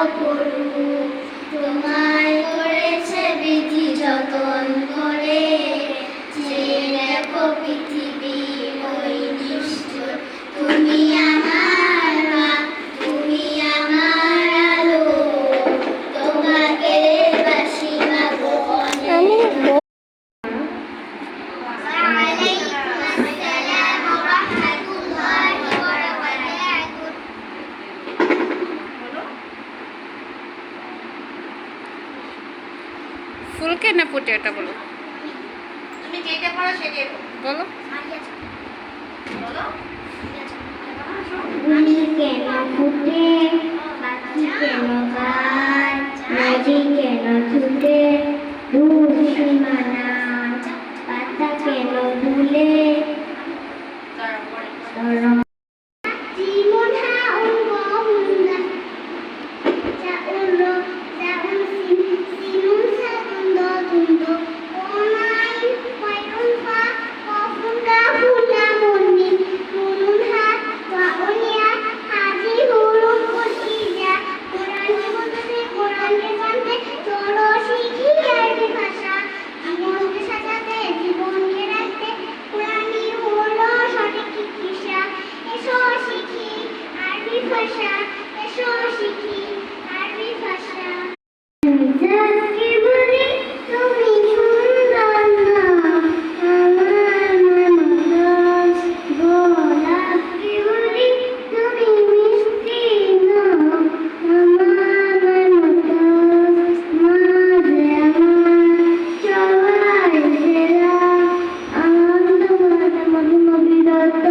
অপরূপ, তোমায় করেছে বিধি যতন করে। চেয়ে দেখো পৃথিবীর ওই নিশ্চয়, তুমি আমার মা, তুমি আমার আলো, তোমাকে বাসি মাগো অনেক। ফুলকে না ফুটে এটা বলো, তুমি যেটা পারো সেটাই বলো। বলো। ফুল কেন ফুটে, পাখি কেন গায়, নদী কেন ছুটে দূর সীমানা, পাতা কেন দুলে জীবন হাউন গহুন্দা চাউলো চাউন সিনুন সাগুন্দ দুন্দ ওনাই পাইরুন ফা কফুন্দা ফুনা মুন্নি নুনুন হা ওয়াউনিয়া হাজি হুলুম কুতিজা। কোরআনকে বুঝতে কোরআনকে জানতে চলো শিখি আরবি ভাষা, জীবনকে সাজাতে জীবনকে রাখতে কোরআনই হলো সঠিক চিকিৎসা। এসো শিখি আরবি ভাষা, এসো শিখি আরবি ভাষা। যাকে বলি তুমি সুন্দর না, আমার মন গোলাপকে বলি তুমি মিষ্টি না, আমার মাঝে আমার সবাই সেরা, আনন্দ মধুমবিরত